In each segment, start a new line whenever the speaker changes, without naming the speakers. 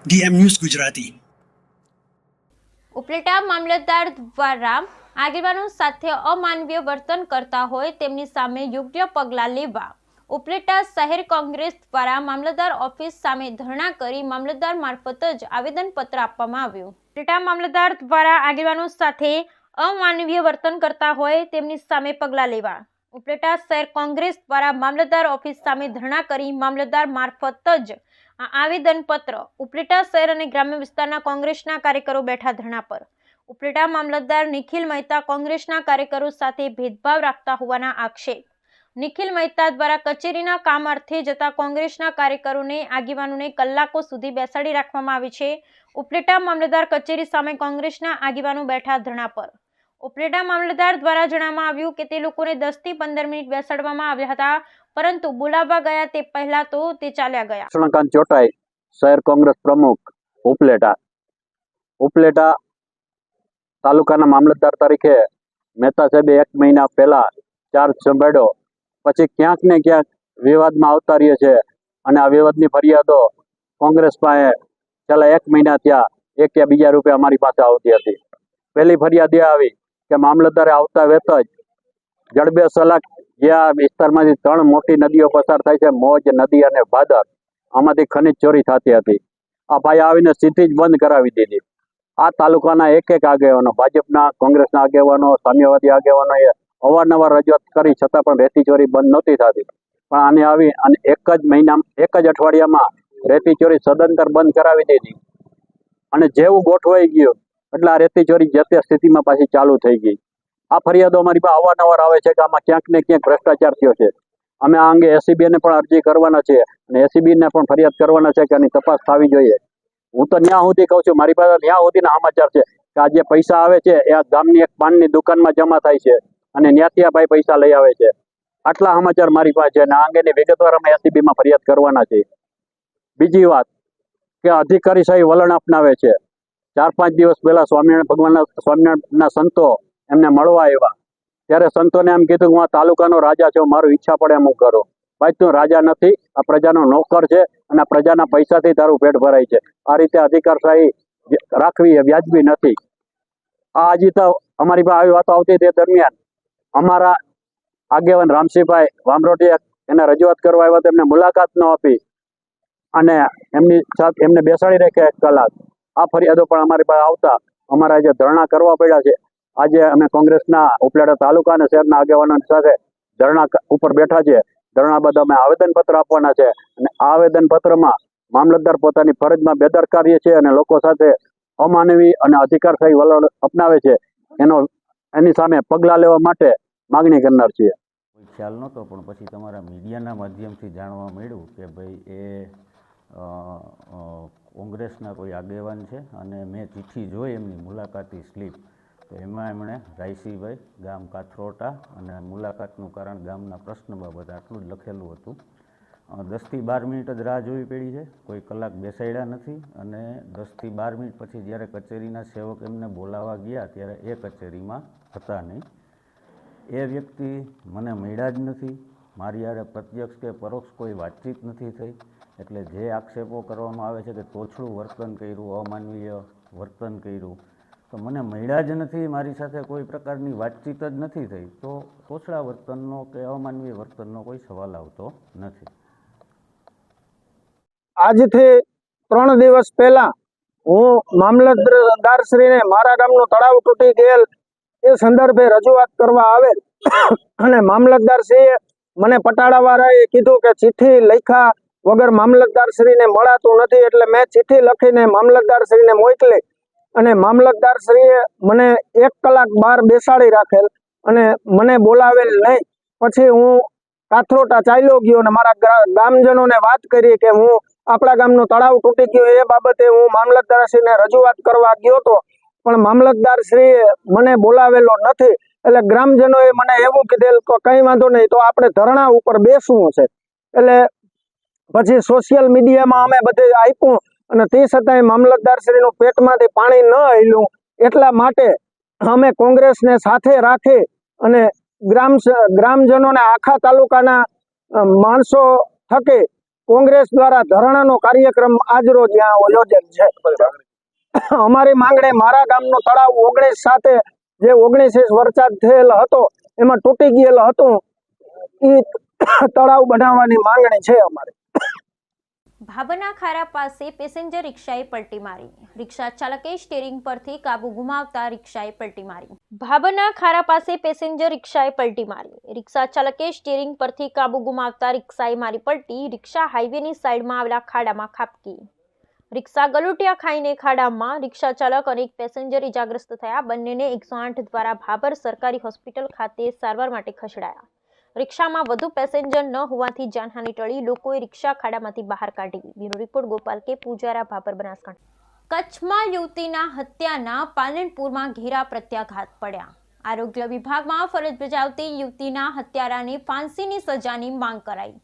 DM news Gujarati.
Upleta મામલતદાર દ્વારા આગેવાનો સાથે અમાનવીય વર્તન કરતા હોય તેમની સામે યોગ્ય પગલાં લેવા ઉપલેટા શહેર કોંગ્રેસ દ્વારા મામલતદાર ઓફિસ સામે ધરણા કરી મામલતદાર મારફત જ આવેદનપત્ર આપવામાં આવ્યું। ઉપલેટા મામલતદાર દ્વારા આગેવાનો સાથે અમાનવીય વર્તન કરતા હોય તેમની સામે પગલાં લેવા ઉપલેટા શહેર કોંગ્રેસ દ્વારા મામલતદાર ઓફિસ સામે ધરણા કરી મામલતદાર મારફત જ આવેદનપત્ર ઉપલેટા શહેર અને ગ્રામ્ય વિસ્તારના કોંગ્રેસના કાર્યકરો બેઠા ધરણા પર। ઉપલેટા મામલતદાર નિખિલ મહેતા કોંગ્રેસના કાર્યકરો સાથે ભેદભાવ રાખતા હોવાના આક્ષેપ। નિખિલ મહેતા દ્વારા કચેરીના કામ અર્થે જતા કોંગ્રેસના કાર્યકરોને આગેવાનોને કલાકો સુધી બેસાડી રાખવામાં આવે છે। ઉપલેટા મામલતદાર કચેરી સામે કોંગ્રેસના આગેવાનો બેઠા ધરણા પર। ઉપલેટા મામલતદાર દ્વારા જણાવવામાં આવ્યું કે તે લોકોને 10 થી 15 મિનિટ બેસાડવામાં આવ્યા હતા, પરંતુ બોલાવવા ગયા તે પહેલા તો તે ચાલ્યા ગયા।
લક્ષ્મણકાંત ચોટાઈ, શહેર કોંગ્રેસ પ્રમુખ, ઉપલેટા તાલુકાના મામલતદાર તરીકે મહેતા સાહેબે 1 મહિના પહેલા ચાર્જ સંભાળ્યો, પછી ક્યાંક ને ક્યાંક વિવાદમાં આવતા રહે છે અને આ વિવાદની ફરિયાદો કોંગ્રેસ પાસે છેલ્લા 1 મહિના થયા એક કે બીજા રૂપે અમારી પાસે આવતી હતી। પહેલી ફરિયાદ એ આવી કે મામલતદારે આવતા વેત જ જડબે સલાક જે આ વિસ્તારમાંથી 3 મોટી નદીઓ પસાર થાય છે, મોજ નદી અને ભાદર, આમાંથી ખનિજ ચોરી થતી હતી। આ ભાઈ આવીને સીધી જ બંધ કરાવી દીધી। આ તાલુકાના એક આગેવાનો, ભાજપના, કોંગ્રેસના આગેવાનો, સામ્યવાદી આગેવાનોએ અવારનવાર રજૂઆત કરી છતાં પણ રેતી ચોરી બંધ નહોતી થતી। પણ આને આવી અને એક જ અઠવાડિયામાં રેતી ચોરી સદંતર બંધ કરાવી દીધી અને જેવું ગોઠવાઈ ગયું એટલે આ રેતી ચોરી જે તે સ્થિતિમાં પાછી ચાલુ થઈ ગઈ। આ ફરિયાદો અમારી પાસે અવારનવાર આવે છે કે આમાં ક્યાંક ને ક્યાંક ભ્રષ્ટાચાર થયો છે। અમે આ અંગે એસીબીને પણ અરજી કરવાના છે અને એસીબીને પણ ફરિયાદ કરવાના છે કે આની તપાસ થવી જોઈએ। હું તો ત્યાં સુધી કહું છું, મારી પાસે ત્યાં સુધીના સમાચાર છે કે આ જે પૈસા આવે છે એ આ ગામની એક પાનની દુકાનમાં જમા થાય છે અને ત્યાંથી આ ભાઈ પૈસા લઈ આવે છે। આટલા સમાચાર મારી પાસે છે અને આ અંગેની વિગતવાર અમે એસીબીમાં ફરિયાદ કરવાના છે। બીજી વાત કે અધિકારીશાહી વલણ અપનાવે છે। 4-5 દિવસ પહેલા સ્વામિનારાયણના સંતો એમને મળવા આવ્યા, ત્યારે સંતોને એમ કીધું હું આ તાલુકાનો રાજા છું, મારું ઈચ્છા પડે એમ હું કરું। ભાઈ તું રાજા નથી, આ પ્રજાનો નોકર છે અને આ પ્રજાના પૈસાથી તારું પેટ ભરાય છે। આ રીતે અધિકારશાહી રાખવી એ વ્યાજબી નથી। આ હજી તો અમારી પાસે આવી વાતો આવતી તે દરમિયાન અમારા આગેવાન રામસિંહભાઈ વામરોટિયા એને રજૂઆત કરવા આવ્યા તો એમને મુલાકાત ન આપી અને એમની સાથે એમને બેસાડી રાખ્યા 1 કલાક। આ ફરિયાદો પણ અમારી પાસે આવતા અમારા જે ધરણા કરવા પડ્યા છે। આજે અમે કોંગ્રેસના ઉપલેટા તાલુકા અને શહેરના આગેવાનોની સાથે ધરણા ઉપર બેઠા છે। ધરણા બાદ અમે આવેદનપત્ર આપવાના છે અને આ આવેદનપત્રમાં મામલતદાર પોતાની ફરજમાં બેદરકારી છે અને લોકો સાથે અમાનવી અને અધિકારશાહી વલણ અપનાવે છે એની સામે પગલાં લેવા માટે માગણી કરનાર છીએ।
કોઈ ખ્યાલ નહોતો, પણ પછી તમારા મીડિયાના માધ્યમથી જાણવા મળ્યું કે ભાઈ એ કોંગ્રેસના કોઈ આગેવાન છે અને મેં ચિઠ્ઠી જોઈ એમની મુલાકાતી સ્લીપ, તો એમાં એમણે રાયસીભાઈ, ગામ કાથરોટા અને મુલાકાતનું કારણ ગામના પ્રશ્ન બાબતે આટલું જ લખેલું હતું। 10 થી 12 મિનિટ જ રાહ જોવી પડી છે, કોઈ કલાક બેસાડ્યા નથી અને 10 થી 12 મિનિટ પછી જ્યારે કચેરીના સેવક એમને બોલાવવા ગયા ત્યારે એ કચેરીમાં હતા નહીં। એ વ્યક્તિ મને મળ્યા જ નથી, મારી યારે પ્રત્યક્ષ કે પરોક્ષ કોઈ વાતચીત નથી થઈ। એટલે જે આક્ષેપો કરવામાં આવે છે કે તોછડું વર્તન કર્યું, અમાનવીય વર્તન કર્યું, તો મને મળ્યા જ નથી, મારી સાથે કોઈ પ્રકારની વાતચીત જ નથી થઈ, તો તોછડા વર્તનનો કે અમાનવીય વર્તનનો કોઈ સવાલ આવતો નથી।
આજથી 3 દિવસ પહેલા હું મામલતદારશ્રીને મારા ગામનું તળાવ તૂટી ગયેલ એ સંદર્ભે રજૂઆત કરવા આવેલ અને મામલતદારશ્રીએ મને પટાળાવાળાએ કીધું કે ચિઠ્ઠી લખ્યા વગર મામલતદારશ્રીને મળાતું નથી, એટલે મેં ચિઠ્ઠી લખીને મામલતદારશ્રીને મોકલી અને મામલતદારશ્રીએ મને 1 કલાક બહાર બેસાડી રાખેલ અને મને બોલાવેલ નહીં। પછી હું કાથરોટા ચાલ્યો ગયો અને મારા ગામજનોને વાત કરી કે હું આપણા ગામનું તળાવ તૂટી ગયું એ બાબતે હું મામલતદારશ્રીને રજૂઆત કરવા ગયો હતો, પણ મામલતદારશ્રીએ મને બોલાવેલો નથી। એટલે ગ્રામજનોએ મને એવું કીધેલ કે કંઈ વાંધો નહીં, તો આપણે ધરણા ઉપર બેસવું છે। એટલે પછી સોશિયલ મીડિયામાં અમે બધે આપ્યું અને તે છતાંય મામલતદારશ્રીનું પેટમાંથી પાણી ન હલ્યું, એટલા માટે અમે કોંગ્રેસને સાથે રાખી અને ગ્રામજનોને આખા તાલુકાના માણસો થકી કોંગ્રેસ દ્વારા ધરણાનો કાર્યક્રમ આજરોજ ત્યાં યોજેલ છે. અમારી માંગણી મારા ગામનો તળાવ 19 સાથે જે 19 વરસાદ થયેલ હતો એમાં તૂટી ગયેલ હતું એ તળાવ બનાવવાની માંગણી છે અમારી.
ભાભરના ખારા પાસે પેસેન્જર રિક્ષાએ પલટી મારી. રિક્ષા ચાલકે સ્ટીરિંગ પરથી કાબુ ગુમાવતા રિક્ષાએ પલટી મારી. ભાભરના ખારા પાસે પેસેન્જર રિક્ષાએ પલટી મારી. રિક્ષા ચાલકે સ્ટીરિંગ પરથી કાબુ ગુમાવતા રિક્ષાએ મારી પલટી. રિક્ષા હાઈવેની સાઈડમાં આવેલા ખાડામાં ખાબકી. રિક્ષા ગલુટિયા ખાઈને ખાડામાં. રિક્ષા ચાલક અને એક પેસેન્જર ઇજાગ્રસ્ત થયા. બંનેને 108 દ્વારા ભાભર સરકારી હોસ્પિટલ ખાતે સારવાર માટે ખસેડાયા. રિક્ષામાં વધુ પેસેન્જર ન હોવાથી જાનહાનિ ટળી. લોકોએ રિક્ષા ખાડામાંથી બહાર કાઢી. બ્યુરો રિપોર્ટ ગોપાલ કે પૂજારા, ભાભર, બનાસકાંઠા. કચ્છમાં યુવતીના હત્યાના પાલનપુરમાં ઘેરા પ્રત્યાઘાત પડ્યા. આરોગ્ય વિભાગમાં ફરજ બજાવતી યુવતીના હત્યારાને ફાંસીની સજાની માંગ કરાઈ.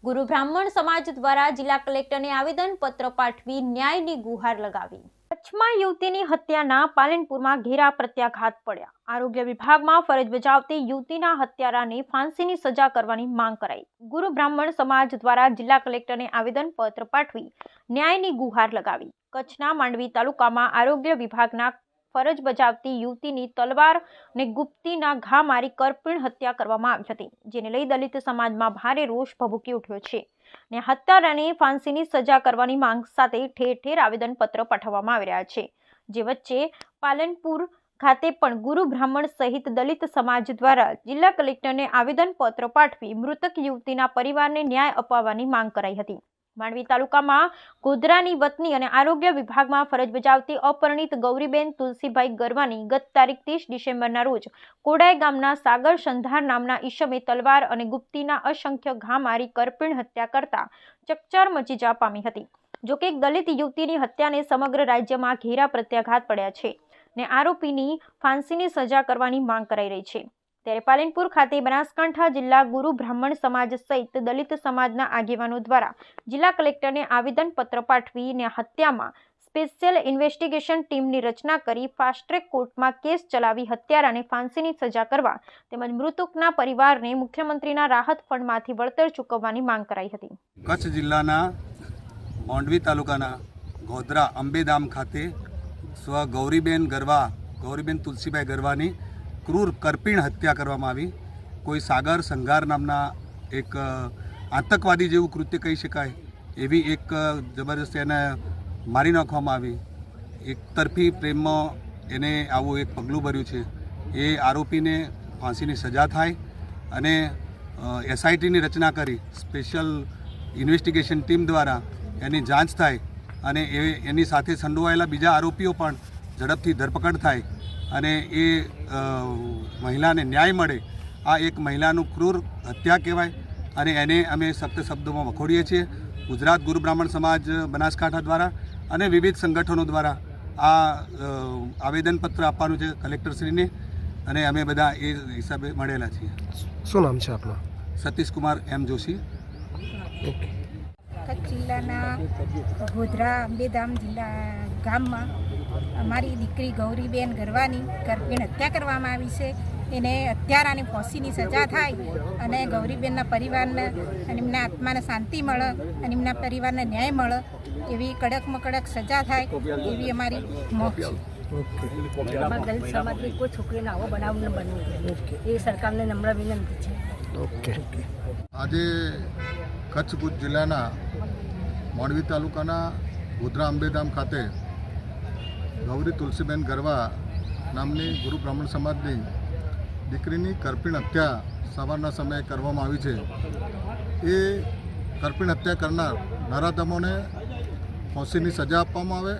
ગુરુ બ્રાહ્મણ સમાજ દ્વારા જિલ્લા કલેક્ટરને આવેદનપત્ર પાઠવી ન્યાયની ગુહાર લગાવી. કચ્છમાં યુવતીની હત્યાના પાલનપુરમાં ઘેરા પ્રત્યાઘાત પડ્યા. આરોગ્ય વિભાગમાં ફરજ બજાવતી યુવતીના હત્યારાને ફાંસીની સજા કરવાની માંગ કરાઈ. ગુરુ બ્રાહ્મણ સમાજ દ્વારા જિલ્લા કલેક્ટરને આવેદનપત્ર પાઠવી ન્યાયની ગુહાર લગાવી. કચ્છના માંડવી તાલુકામાં આરોગ્ય વિભાગના ફરજ બજાવતી યુવતીની તલવાર અને ગુપ્તીના ઘા મારી કરપીણ હત્યા કરવામાં આવી હતી, જેને લઈ દલિત સમાજમાં ભારે રોષ ભભૂકી ઉઠ્યો છે ને હત્યારાને ફાંસીની સજા કરવાની માંગ સાથે ઠેર ઠેર આવેદનપત્ર પાઠવવામાં આવી રહ્યા છે. જે વચ્ચે પાલનપુર ખાતે પણ ગુરુ બ્રાહ્મણ સહિત દલિત સમાજ દ્વારા જિલ્લા કલેક્ટરને આવેદનપત્ર પાઠવી મૃતક યુવતીના પરિવારને ન્યાય અપાવવાની માંગ કરાઈ હતી. માંડવી તાલુકામાં ગોધરાની વતની અને આરોગ્ય વિભાગમાં ફરજ બજાવતી અપરિણીત ગૌરીબેન તુલસીભાઈ ગરવાની ગત તારીખ 30 ડિસેમ્બરના રોજ કોડાઈ ગામના સાગર સંધાર નામના ઈસમે તલવાર અને ગુપ્તીના અસંખ્ય ઘા મારી કરપીણ હત્યા કરતા ચકચાર મચી જવા પામી હતી. જોકે એક દલિત યુવતીની હત્યાને સમગ્ર રાજ્યમાં ઘેરા પ્રત્યાઘાત પડ્યા છે ને આરોપીની ફાંસીની સજા કરવાની માંગ કરાઈ રહી છે. ત્યારે પાલનપુર ખાતે બનાસકાંઠા જિલ્લા ગુરુ બ્રાહ્મણ સમાજ સહિત દલિત સમાજના આગેવાનો દ્વારા જિલ્લા કલેક્ટરને આવેદનપત્ર પાઠવીને હત્યામાં સ્પેશિયલ ઇન્વેસ્ટિગેશન ટીમની રચના કરી ફાસ્ટ ટ્રેક કોર્ટમાં કેસ ચલાવી હત્યારાને ફાંસીની સજા કરવા તેમજ મૃતકના પરિવારને મુખ્યમંત્રીના રાહત ફંડમાંથી વળતર ચૂકવવાની માંગ કરાઈ હતી.
કચ્છ જિલ્લાના માંડવી તાલુકાના ગોધરા અંબેધામ ખાતે સ્વ ગૌરીબેન તુલસીભાઈ ગરવાની ક્રૂર કરપીણ હત્યા કરવામાં આવી. કોઈ સાગર સંઘાર નામના એક આતંકવાદી જેવું કૃત્ય કહી શકાય એવી એક જબરજસ્ત એને મારી નાખવામાં આવી. એક તરફી પ્રેમમાં એને આવું એક પગલું ભર્યું છે. એ આરોપીને ફાંસીની સજા થાય અને એસઆઈટીની રચના કરી સ્પેશિયલ ઇન્વેસ્ટિગેશન ટીમ દ્વારા એની જાંચ થાય અને એની સાથે સંડોવાયેલા બીજા આરોપીઓ પણ ઝડપથી ધરપકડ થાય અને એ મહિલાને ન્યાય મળે. આ એક મહિલાનું ક્રૂર હત્યા કહેવાય અને એને અમે સખ્ત શબ્દોમાં વખોડીએ છીએ. ગુજરાત ગુરુ બ્રાહ્મણ સમાજ બનાસકાંઠા દ્વારા અને વિવિધ સંગઠનો દ્વારા આ આવેદનપત્ર આપવાનું છે કલેક્ટરશ્રીને અને અમે બધા એ હિસાબે મળેલા છીએ.
શું નામ છે આપનું?
સતીશકુમાર એમ જોશી.
કચ્છ જિલ્લાના ગોધરા અંબેધામ ગામમાં અમારી દીકરી ગૌરીબેન ગરવાની કરપીણ હત્યા કરવામાં આવી છે. એને હત્યારાની ફાંસીની સજા થાય અને ગૌરીબેનના પરિવારને અને એમના આત્માને શાંતિ મળે અને એમના પરિવારને ન્યાય મળે એવી કડકમાં કડક સજા થાય એવી અમારી માંગ છે.
દલિત સમાજની કોઈ છોકરીને આવો બનાવ ન બનવો એ સરકારને નમ્ર વિનંતી છે.
આજે કચ્છ જિલ્લાના માંડવી તાલુકાના ગોધરા અંબેધામ ખાતે ગૌરી તુલસીબેન ગરવા નામની ગુરુ બ્રાહ્મણ સમાજની દીકરીની કરપીણ હત્યા સવારના સમયે કરવામાં આવી છે. એ કરપીણ હત્યા કરનાર નરાધમોને ફાંસીની સજા આપવામાં આવે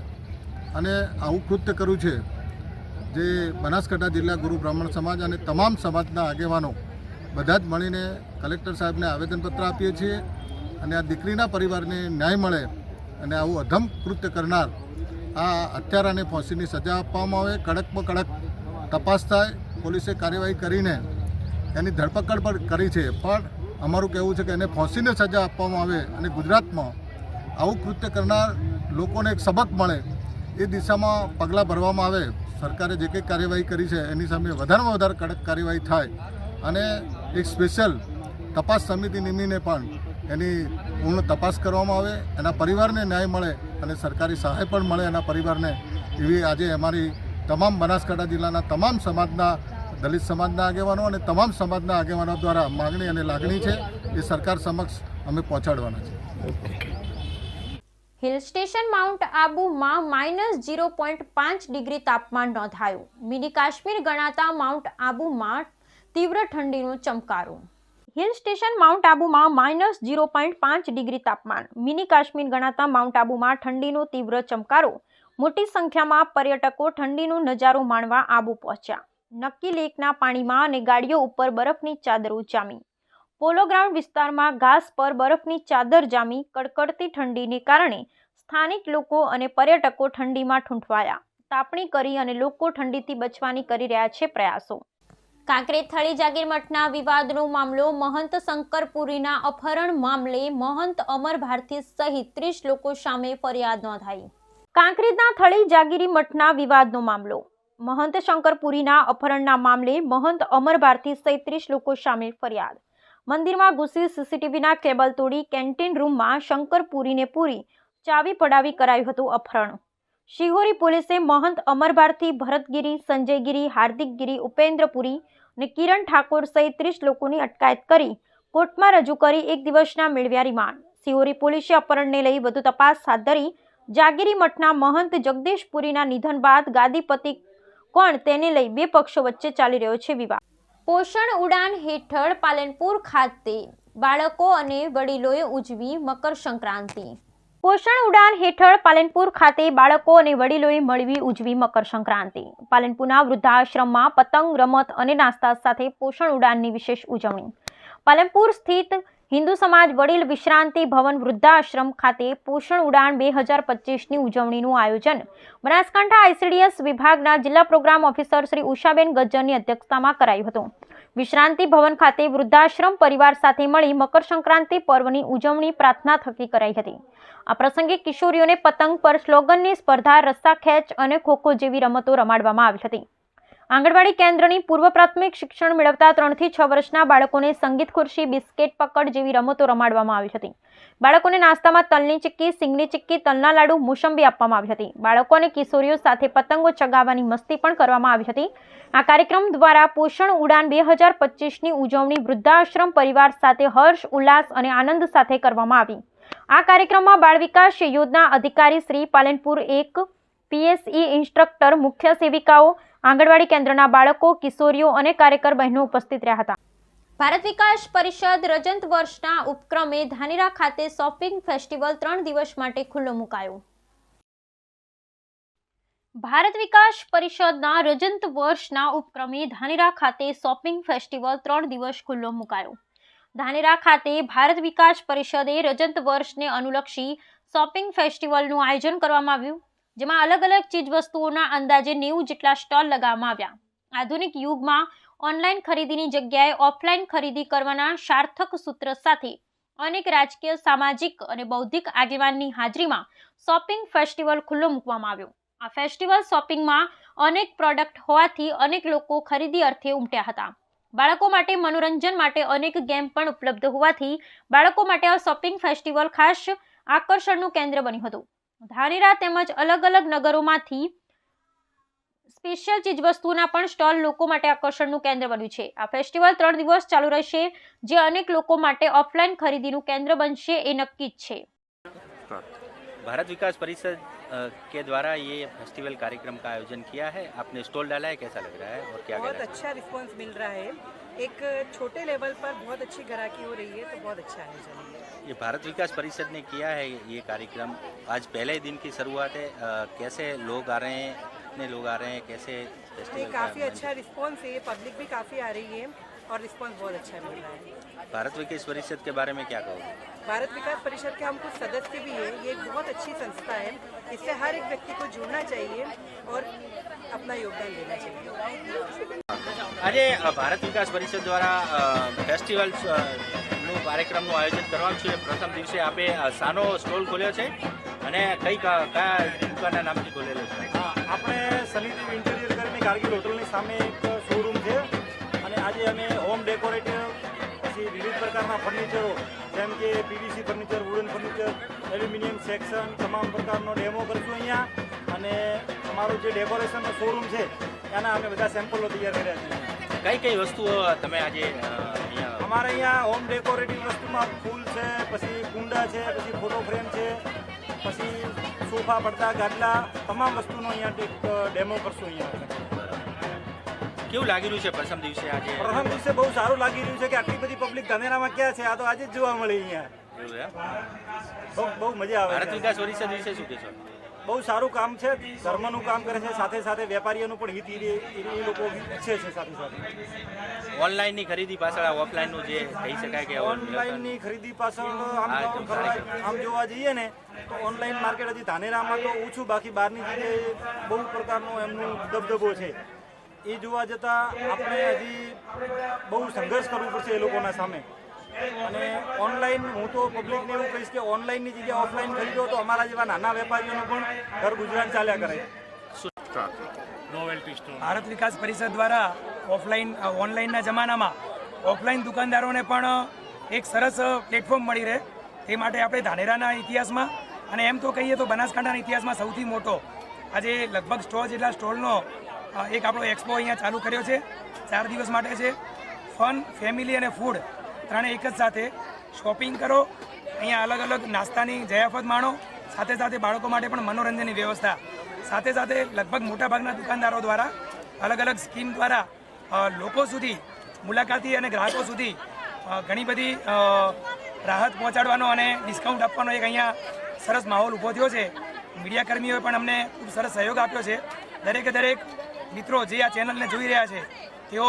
અને આવું કૃત્ય કર્યું છે જે બનાસકાંઠા જિલ્લા ગુરુ બ્રાહ્મણ સમાજ અને તમામ સમાજના આગેવાનો બધા જ મળીને કલેક્ટર સાહેબને આવેદનપત્ર આપીએ છીએ અને આ દીકરીના પરિવારને ન્યાય મળે અને આવું અધમ કૃત્ય કરનાર આ હત્યારાને ફાંસીની સજા આપવામાં આવે. કડકમાં કડક તપાસ થાય. પોલીસે કાર્યવાહી કરીને એની ધરપકડ પણ કરી છે, પણ અમારું કહેવું છે કે એને ફાંસીની સજા આપવામાં આવે અને ગુજરાતમાં આવું કૃત્ય કરનાર લોકોને એક સબક મળે એ દિશામાં પગલાં ભરવામાં આવે. સરકારે જે કંઈ કાર્યવાહી કરી છે એની સામે વધારેમાં વધારે કડક કાર્યવાહી થાય અને એક સ્પેશિયલ તપાસ સમિતિ નિમીને પણ એની પૂર્ણ તપાસ કરવામાં આવે, એના પરિવારને ન્યાય મળે અને સરકારી સહાય પણ મળે એના પરિવારને, એવી આજે અમારી તમામ બનાસકાંઠા જિલ્લાના તમામ સમાજના, દલિત સમાજના આગેવાનો અને તમામ સમાજના આગેવાનો દ્વારા માગણી અને લાગણી છે એ સરકાર સમક્ષ અમે પહોંચાડવાના છે.
હિલ સ્ટેશન માઉન્ટ આબુમાં -0.5 ડિગ્રી તાપમાન નોંધાયું. મિની કાશ્મીર ગણાતા માઉન્ટ આબુમાં તીવ્ર ઠંડીનો ચમકારો. હિલ સ્ટેશન માઉન્ટ આબુમાં -0.5 ડિગ્રી તાપમાન. મિની કાશ્મીર ગણાતા માઉન્ટ આબુમાં ઠંડીનો તીવ્ર ચમકારો. મોટી સંખ્યામાં પર્યટકો ઠંડીનો નજારો માણવા આબુ પહોંચ્યા. નક્કી લેકના પાણીમાં અને ગાડીઓ ઉપર બરફની ચાદરો જામી. પોલો ગ્રાઉન્ડ વિસ્તારમાં ઘાસ પર બરફની ચાદર જામી. કડકડતી ઠંડીને કારણે સ્થાનિક લોકો અને પર્યટકો ઠંડીમાં ઠૂંઠવાયા. તાપણી કરી અને લોકો ઠંડીથી બચવાની કરી રહ્યા છે પ્રયાસો. કાંકરેથળી જાગીર મઠના વિવાદનો મામલો. મહંત શંકરપુરીના અપહરણ મામલે મહંત અમર ભારતી સહિત 30 લોકો સામે ફરિયાદ નોંધાઈ. કાંકરેજના થળી જાગીરી મઠના વિવાદનો મામલો. મહંત શંકરપુરીના અપહરણના મામલે મહંત અમર ભારતી સહિત 30 લોકો સામે ફરિયાદ. મંદિરમાં ઘૂસી સીસીટીવીના કેબલ તોડી કેન્ટીન રૂમમાં શંકરપુરીને પૂરી ચાવી પડાવી કરાયું હતું અપહરણ. શિહોરી પોલીસે મહંત અમર ભારતી, ભરતગીરી, સંજયગીરી, હાર્દિકગીરી, ઉપેન્દ્રપુરી અને કિરણ ઠાકોર સહિત 30 લોકોની અટકાયત કરી કોર્ટમાં રજૂ કરી 1 દિવસના મેળવ્યા રિમાન્ડ. શિહોરી પોલીસે અપહરણને લઈ વધુ તપાસ હાથ ધરી. જાગીરી મઠના મહંત જગદીશપુરીના નિધન બાદ ગાદીપતિ કોણ તેને લઈ બે પક્ષો વચ્ચે ચાલી રહ્યો છે વિવાદ. પોષણ ઉડાન હેઠળ પાલનપુર ખાતે બાળકો અને વડીલોએ ઉજવી મકર સંક્રાંતિ. પોષણ ઉડાન હેઠળ પાલનપુર ખાતે બાળકો અને વડીલોએ મળવી ઉજવી મકર સંક્રાંતિ. પાલનપુરના વૃદ્ધાશ્રમમાં પતંગ, રમત અને નાસ્તા સાથે પોષણ ઉડાનની વિશેષ ઉજવણી. પાલનપુર સ્થિત હિન્દુ સમાજ વડીલ વિશ્રાંતિ ભવન વૃદ્ધાશ્રમ ખાતે પોષણ ઉડાન 2025ની ઉજવણીનું આયોજન બનાસકાંઠા આઈસીડીએસ વિભાગના જિલ્લા પ્રોગ્રામ ઓફિસર શ્રી ઉષાબેન ગજ્જરની અધ્યક્ષતામાં કરાયું હતું. વિશ્રાંતિ ભવન ખાતે વૃદ્ધાશ્રમ પરિવાર સાથે મળી મકર સંક્રાંતિ પર્વની ઉજવણી પ્રાર્થના થકી કરાઈ હતી. આ પ્રસંગે કિશોરીઓને પતંગ પર સ્લોગનની સ્પર્ધા, રસ્સા ખેંચ અને ખોખો જેવી રમતો રમાડવામાં આવી હતી. આંગણવાડી કેન્દ્રની પૂર્વ પ્રાથમિક શિક્ષણ મેળવતા 3 થી 6 વર્ષના બાળકોને સંગીત ખુરશી, બિસ્કેટ પકડ જેવી રમતો રમાડવામાં આવી હતી. બાળકોને નાસ્તામાં તલની ચીક્કી, સિંગની ચીક્કી, તલના લાડુ, મોસંબી આપવામાં આવી હતી. બાળકો અને કિશોરીઓ સાથે પતંગો ચગાવવાની મસ્તી પણ કરવામાં આવી હતી. આ કાર્યક્રમ દ્વારા પોષણ ઉડાન 2025ની ઉજવણી વૃદ્ધાશ્રમ પરિવાર સાથે હર્ષ, ઉલ્લાસ અને આનંદ સાથે કરવામાં આવી. આ કાર્યક્રમમાં બાળ વિકાસ યોજના અધિકારી શ્રી, પાલનપુર 1 પીએસઈ ઇન્સ્ટ્રક્ટર, મુખ્ય સેવિકાઓ, આંગણવાડી કેન્દ્રના બાળકો, કિશોરીઓ અને કાર્યકર બહેનો ઉપસ્થિત રહ્યા હતા. ભારત વિકાસ પરિષદ રજત વર્ષના ઉપક્રમે ધાનેરા ખાતે શોપિંગ ફેસ્ટિવલ 3 દિવસ માટે ખુલ્લો મુકાયો. ભારત વિકાસ પરિષદના રજત વર્ષના ઉપક્રમે ધાનેરા ખાતે શોપિંગ ફેસ્ટિવલ 3 દિવસ ખુલ્લો મુકાયો. ધાનેરા ખાતે ભારત વિકાસ પરિષદે રજત વર્ષને અનુલક્ષી શોપિંગ ફેસ્ટિવલનું આયોજન કરવામાં આવ્યું, જેમાં અલગ અલગ ચીજ વસ્તુઓના અંદાજે 90 જેટલા સ્ટોલ લગાવવામાં આવ્યા. આધુનિક યુગમાં ઓનલાઈન ખરીદીની જગ્યાએ ઓફલાઈન ખરીદી કરવાના સાર્થક સૂત્ર સાથે અનેક રાજકીય, સામાજિક અને બૌદ્ધિક આગેવાનની હાજરીમાં શોપિંગ ફેસ્ટિવલ ખુલ્લો મૂકવામાં આવ્યો. આ ફેસ્ટિવલ શોપિંગમાં અનેક પ્રોડક્ટ હોવાથી અનેક લોકો ખરીદી અર્થે ઉમટ્યા હતા. બાળકો માટે મનોરંજન માટે અનેક ગેમ પણ ઉપલબ્ધ હોવાથી બાળકો માટે આ શોપિંગ ફેસ્ટિવલ ખાસ આકર્ષણનું કેન્દ્ર બન્યું હતું. ધાનેરા તેમજ અલગ અલગ નગરોમાંથી સ્પેશિયલ ચીજવસ્તુઓના પણ સ્ટોલ લોકો માટે આકર્ષણનું કેન્દ્ર બન્યું છે. આ ફેસ્ટિવલ 3 દિવસ ચાલુ રહેશે, જે અનેક લોકો માટે ઓફલાઈન ખરીદીનું કેન્દ્ર બનશે એ નક્કી જ છે.
भारत विकास परिषद के द्वारा ये फेस्टिवल कार्यक्रम का आयोजन किया है. आपने स्टॉल डाला है, कैसा लग रहा है और क्या
बहुत अच्छा रिस्पांस मिल रहा है. एक छोटे लेवल पर बहुत अच्छी ग्राहकी हो रही है, तो बहुत अच्छा आयोजन है.
ये भारत विकास परिषद ने किया है ये कार्यक्रम. आज पहले दिन की शुरुआत है. कैसे लोग आ रहे हैं, कितने लोग आ रहे हैं, कैसे फेस्टिवल?
काफ़ी अच्छा रिस्पांस है, पब्लिक भी काफ़ी आ रही है और रिस्पांस बहुत अच्छा मिल रहा है.
भारत विकास परिषद के बारे में क्या कहोगे?
भारत विकास परिषद के हम कुछ सदस्य भी हैं. ये एक बहुत अच्छी संस्था है. इससे हर एक व्यक्ति को जुड़ना चाहिए और अपना योगदान देना चाहिए.
આજે ભારત વિકાસ પરિષદ દ્વારા ફેસ્ટિવલ નું કાર્યક્રમનું આયોજન કરવાનું છે. પ્રથમ દિવસે આપે સાનો સ્ટોલ ખોલ્યો છે અને કયા દુકાનના નામથી ખોલેલો છે?
આપણે સનીદેવ ઇન્ટિરિયર કરીને કારગિલ હોટલની સામે એક શોરૂમ છે અને આજે અમે હોમ ડેકોરેટિવ પછી વિવિધ પ્રકારના ફર્નિચરો જેમ કે PVC furniture, wooden furniture, aluminium section, તમામ પ્રકારનો ડેમો કરીશું અહીંયા. અને અમારું જે ડેકોરેશનનો શોરૂમ છે એના અમે બધા સેમ્પલો તૈયાર કર્યા છે.
કઈ વસ્તુઓ તમે આજે અહીંયા
અમારે અહીંયા હોમ ડેકોરેટિવ વસ્તુમાં ફૂલ છે, પછી કુંડા છે, પછી ફોટો ફ્રેમ છે, પછી સોફા, પડદા, ગાદલા, તમામ વસ્તુનો અહીંયા ડેમો કરશું અહીંયા.
કેવું લાગી રહ્યું છે પ્રથમ દિવસે આજે?
પ્રથમ દિવસે બહુ સારું લાગી રહ્યું છે કે આટલી બધી પબ્લિક ધાનેરામાં ક્યાં છે, આ તો આજે જ જોવા મળી અહીંયા. બહુ મજા આવે.
ભારત વિકાસ પરિષદ વિશે શું કહેશો?
બહુ સારું કામ છે, ધર્મનું કામ કરે છે, સાથે સાથે વેપારીઓનું પણ હિત એ લોકો ઈચ્છે છે. સાથે સાથે
ઓનલાઈનની ખરીદી પાછળ ઓફલાઈનનું જે કહી શકાય કે
ઓનલાઈનની ખરીદી પાછળ આમ જોવા જઈએ ને તો ઓનલાઈન માર્કેટ હજી ધાનેરામાં તો ઓછું, બાકી બહારની જગ્યાએ બહુ પ્રકારનો એમનું દબદબો છે. એ જોવા જતાં આપણે હજી બહુ સંઘર્ષ કરવું પડશે એ લોકોના સામે. અને ઓનલાઈન હું તો પબ્લિકને એવું કહીશ કે ઓનલાઈનની જગ્યાએ ઓફલાઈન ખરીદો તો અમારા જેવા નાના વેપારીઓનું પણ ઘર ગુજરાન ચાલ્યા કરે.
ભારત વિકાસ પરિષદ દ્વારા ઓનલાઈનના જમાનામાં ઓફલાઈન દુકાનદારોને પણ એક સરસ પ્લેટફોર્મ મળી રહે તે માટે આપણે ધાનેરાના ઇતિહાસમાં અને એમ તો કહીએ તો બનાસકાંઠાના ઇતિહાસમાં સૌથી મોટો આજે લગભગ 100 જેટલા સ્ટોલનો એક આપણો એક્સપો અહીંયા ચાલુ કર્યો છે. 4 દિવસ માટે છે. ફન, ફેમિલી અને ફૂડ ત્રણે એક જ સાથે. શોપિંગ કરો, અહીંયા અલગ અલગ નાસ્તાની જયાફત માણો, સાથે સાથે બાળકો માટે પણ મનોરંજનની વ્યવસ્થા. સાથે સાથે લગભગ મોટાભાગના દુકાનદારો દ્વારા અલગ અલગ સ્કીમ દ્વારા લોકો સુધી, મુલાકાતી અને ગ્રાહકો સુધી ઘણી બધી રાહત પહોંચાડવાનો અને ડિસ્કાઉન્ટ આપવાનો એક અહીંયા સરસ માહોલ ઊભો થયો છે. મીડિયા કર્મીઓએ પણ અમને ખૂબ સરસ સહયોગ આપ્યો છે. દરેક મિત્રો જે આ ચેનલને જોઈ રહ્યા છે તેઓ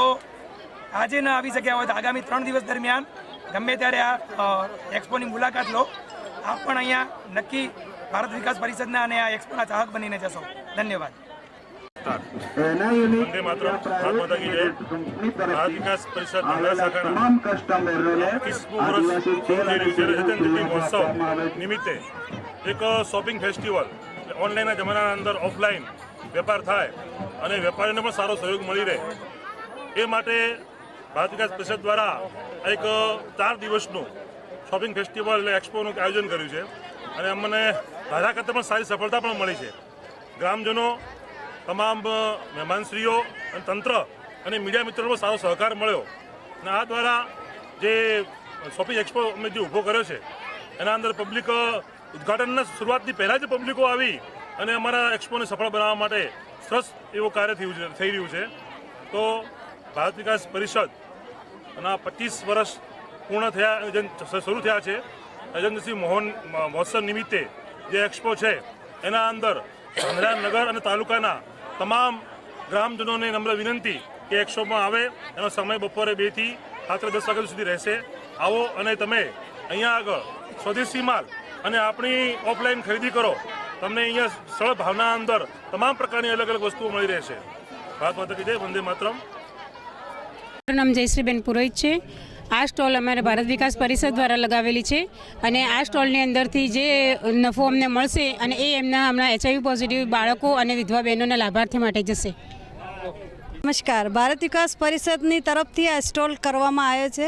આજે ન આવી શક્યા હોય તો આગામી 3 દિવસ દરમિયાન ગમે ત્યારે આ એક્સપોની મુલાકાત લો. આપ પણ અહીંયા નક્કી ભારત વિકાસ પરિષદના અને આ એક્સપોના ચાહક બનીને જશો. ધન્યવાદ.
વંદે માતરમ. ભારત માતા કી જય. ભારત વિકાસ પરિષદ ધાનેરા શાખાના 21મું વર્ષ શતાબ્દી મહોત્સવ નિમિત્તે એક શોપિંગ ફેસ્ટિવલ, ઓનલાઈનના જમાનાના અંદર ઓફલાઈન વેપાર થાય અને વેપારીને પણ સારો સહયોગ મળી રહે એ માટે ભારત વિકાસ પરિષદ દ્વારા એક 4 દિવસનું શોપિંગ ફેસ્ટિવલ એટલે એક્સપોનું આયોજન કર્યું છે. અને અમને ધારા કરતાં પણ સારી સફળતા પણ મળી છે. ગ્રામજનો, તમામ મહેમાનશ્રીઓ અને તંત્ર અને મીડિયા મિત્રોનો પણ સારો સહકાર મળ્યો. અને આ દ્વારા જે શોપિંગ એક્સપો અમે જે ઊભો કર્યો છે એના અંદર પબ્લિક ઉદ્ઘાટનના શરૂઆતની પહેલાં જ પબ્લિકો આવી અને અમારા એક્સપોને સફળ બનાવવા માટે સરસ એવું કાર્ય થઈ રહ્યું છે. તો ભારત વિકાસ પરિષદ અને 25 વર્ષ પૂર્ણ થયા શરૂ થયા છે. અજંતસિંહ મહોત્સવ નિમિત્તે જે એક્સપો છે એના અંદર ધાનેરા નગર અને તાલુકાના તમામ ગ્રામજનોને નમ્ર વિનંતી કે એક્સપોમાં આવે. એનો સમય બપોરે 2 થી રાત્રે 10 વાગ્યા સુધી રહેશે. આવો અને તમે અહીંયા આગળ સ્વદેશી માલ અને આપણી ઓફલાઈન ખરીદી કરો. તમને અહીંયા સરળ ભાવના અંદર તમામ પ્રકારની અલગ અલગ વસ્તુઓ મળી રહેશે. ભારત માતા કી જય. વંદે માતરમ.
મારું નામ જયશ્રીબેન પુરોહિત છે. આ સ્ટોલ અમારે ભારત વિકાસ પરિષદ દ્વારા લગાવેલી છે અને આ સ્ટોલની અંદરથી જે નફો અમને મળશે અને એ એમના હમણાં HIV પોઝિટિવ બાળકો અને વિધવા બહેનોના લાભાર્થી માટે જશે.
નમસ્કાર. ભારત વિકાસ પરિષદની તરફથી આ સ્ટોલ કરવામાં આવ્યો છે.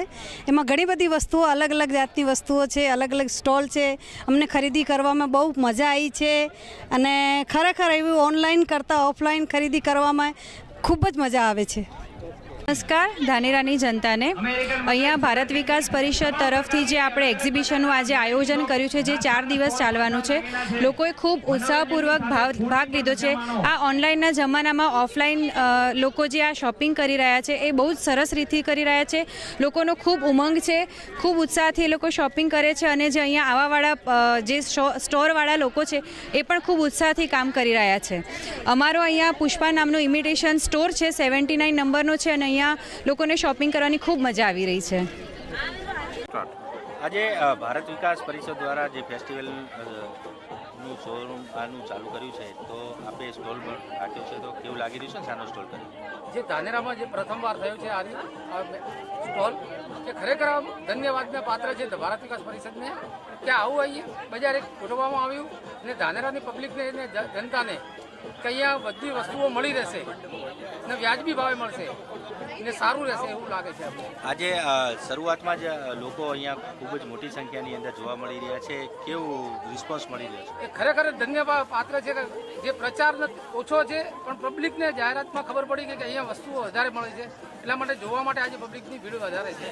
એમાં ઘણી બધી વસ્તુઓ, અલગ અલગ જાતની વસ્તુઓ છે, અલગ અલગ સ્ટોલ છે. અમને ખરીદી કરવામાં બહુ મજા આવી છે અને ખરેખર એવું ઓનલાઈન કરતાં ઓફલાઈન ખરીદી કરવામાં ખૂબ જ મજા આવે છે.
નમસ્કાર ધાનેરાની જનતાને. અહીંયા ભારત વિકાસ પરિષદ તરફથી જે આપણે એક્ઝિબિશનનું આજે આયોજન કર્યું છે જે 4 દિવસ ચાલવાનું છે, લોકોએ ખૂબ ઉત્સાહપૂર્વક ભાગ લીધો છે. આ ઓનલાઈનના જમાનામાં ઓફલાઈન લોકો જે આ શોપિંગ કરી રહ્યા છે એ બહુ જ સરસ રીતથી કરી રહ્યા છે. લોકોનો ખૂબ ઉમંગ છે, ખૂબ ઉત્સાહથી એ લોકો શોપિંગ કરે છે અને જે અહીંયા આવાવાળા જે સ્ટોરવાળા લોકો છે એ પણ ખૂબ ઉત્સાહથી કામ કરી રહ્યા છે. અમારો અહીંયા પુષ્પા નામનો ઇમિટેશન સ્ટોર છે, 79 નંબરનો છે અને અહીંયા લોકોને શોપિંગ કરવાની ખૂબ મજા આવી રહી છે.
આજે ભારત વિકાસ પરિષદ દ્વારા જે ફેસ્ટિવલ નું શોરૂમ આનું ચાલુ કર્યું છે તો આપણે સ્ટોલ પણ રાખ્યો છે, તો કેવું લાગી રહ્યું છે? શાનો સ્ટોલ કર્યો?
જે ધાનેરામાં જે પ્રથમવાર થયો છે આ સ્ટોલ, કે ખરેખર ધન્યવાદને પાત્ર છે ભારત વિકાસ પરિષદને કે આવું અહીંયા બજારે ગોઠવવામાં આવ્યું અને ધાનેરાની પબ્લિકને અને જનતાને કે અહીંયા બધી વસ્તુઓ મળી રહેશે ને વ્યાજબી ભાવે મળશે ને સારું રહેશે એવું લાગે છે અમને.
આજે શરૂઆતમાં જ લોકો અહીંયા ખૂબ જ મોટી સંખ્યાની અંદર જોવા મળી રહ્યા છે. કેવું રિસ્પોન્સ મળી રહ્યો છે?
એ ખરેખર ધન્યવાદ પાત્ર છે કે જે પ્રચાર ઓછો છે પણ પબ્લિકને જાહેરાતમાં ખબર પડી કે અહીંયા વસ્તુઓ વધારે મળે છે, એટલા માટે જોવા માટે આજે પબ્લિકની ભીડ વધારે છે.